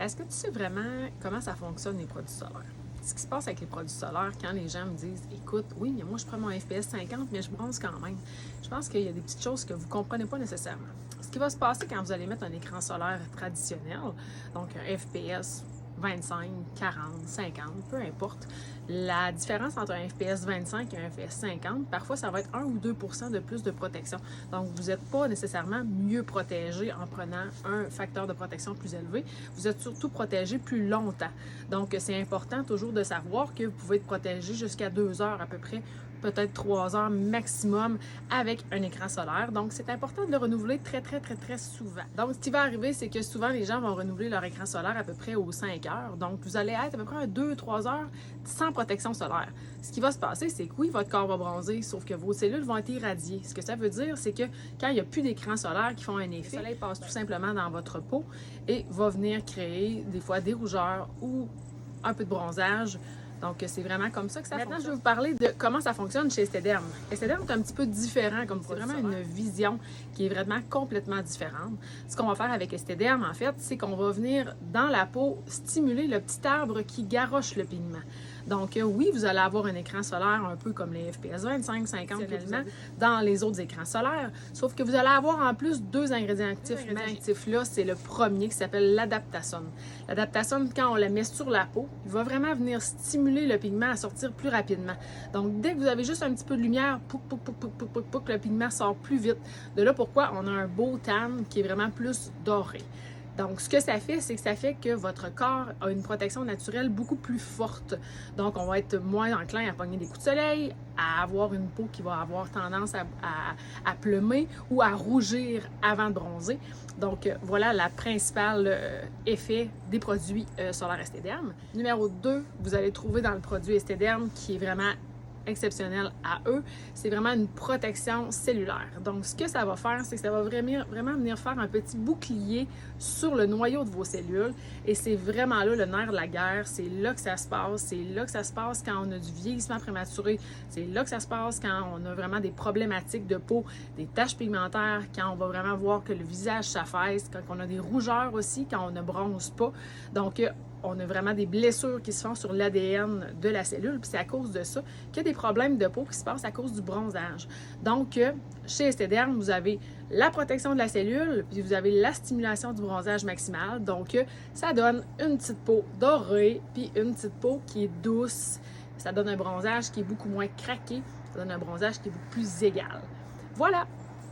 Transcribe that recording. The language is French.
Est-ce que tu sais vraiment comment ça fonctionne les produits solaires? Ce qui se passe avec les produits solaires, quand les gens me disent « Écoute, oui, mais moi je prends mon FPS 50, mais je bronze quand même. » Je pense qu'il y a des petites choses que vous ne comprenez pas nécessairement. Ce qui va se passer quand vous allez mettre un écran solaire traditionnel, donc un FPS 25, 40, 50, peu importe, la différence entre un FPS 25 et un FPS 50, parfois ça va être 1 ou 2% de plus de protection. Donc vous n'êtes pas nécessairement mieux protégé en prenant un facteur de protection plus élevé. Vous êtes surtout protégé plus longtemps. Donc c'est important toujours de savoir que vous pouvez être protégé jusqu'à 2 heures à peu près, peut-être 3 heures maximum avec un écran solaire. Donc, c'est important de le renouveler très souvent. Donc, ce qui va arriver, c'est que souvent, les gens vont renouveler leur écran solaire à peu près aux 5 heures. Donc, vous allez être à peu près à 2-3 heures sans protection solaire. Ce qui va se passer, c'est que oui, votre corps va bronzer, sauf que vos cellules vont être irradiées. Ce que ça veut dire, c'est que quand il n'y a plus d'écran solaire qui font un effet, le soleil passe tout simplement dans votre peau et va venir créer des fois des rougeurs ou un peu de bronzage. Donc, c'est vraiment comme ça que ça fonctionne. Maintenant, je vais vous parler de comment ça fonctionne chez Esthederm. Esthederm est un petit peu différent comme produit. C'est vraiment une vision qui est vraiment complètement différente. Ce qu'on va faire avec Esthederm, en fait, c'est qu'on va venir dans la peau stimuler le petit arbre qui garoche le pigment. Donc, oui, vous allez avoir un écran solaire un peu comme les FPS 25, 50 dans les autres écrans solaires, sauf que vous allez avoir en plus 2 ingrédients actifs. Cet ingrédient actif-là, c'est le premier qui s'appelle l'adaptasone. L'adaptasone, quand on le met sur la peau, il va vraiment venir stimuler le pigment à sortir plus rapidement. Donc, dès que vous avez juste un petit peu de lumière, le pigment sort plus vite. De là, pourquoi on a un beau tan qui est vraiment plus doré. Donc, ce que ça fait, c'est que ça fait que votre corps a une protection naturelle beaucoup plus forte. Donc, on va être moins enclin à pogner des coups de soleil, à avoir une peau qui va avoir tendance à plumer ou à rougir avant de bronzer. Donc, voilà la principale effet des produits solaires Esthederm. Numéro 2, vous allez trouver dans le produit Esthederm qui est vraiment exceptionnel à eux, c'est vraiment une protection cellulaire. Donc, ce que ça va faire, c'est que ça va vraiment venir faire un petit bouclier sur le noyau de vos cellules. Et c'est vraiment là le nerf de la guerre. C'est là que ça se passe. C'est là que ça se passe quand on a du vieillissement prématuré. C'est là que ça se passe quand on a vraiment des problématiques de peau, des taches pigmentaires, quand on va vraiment voir que le visage s'affaisse, quand on a des rougeurs aussi, quand on ne bronze pas. Donc, on a vraiment des blessures qui se font sur l'ADN de la cellule, puis c'est à cause de ça qu'il y a des problèmes de peau qui se passent à cause du bronzage. Donc, chez Esthederm, vous avez la protection de la cellule, puis vous avez la stimulation du bronzage maximal. Donc, ça donne une petite peau dorée, puis une petite peau qui est douce. Ça donne un bronzage qui est beaucoup moins craqué. Ça donne un bronzage qui est beaucoup plus égal. Voilà!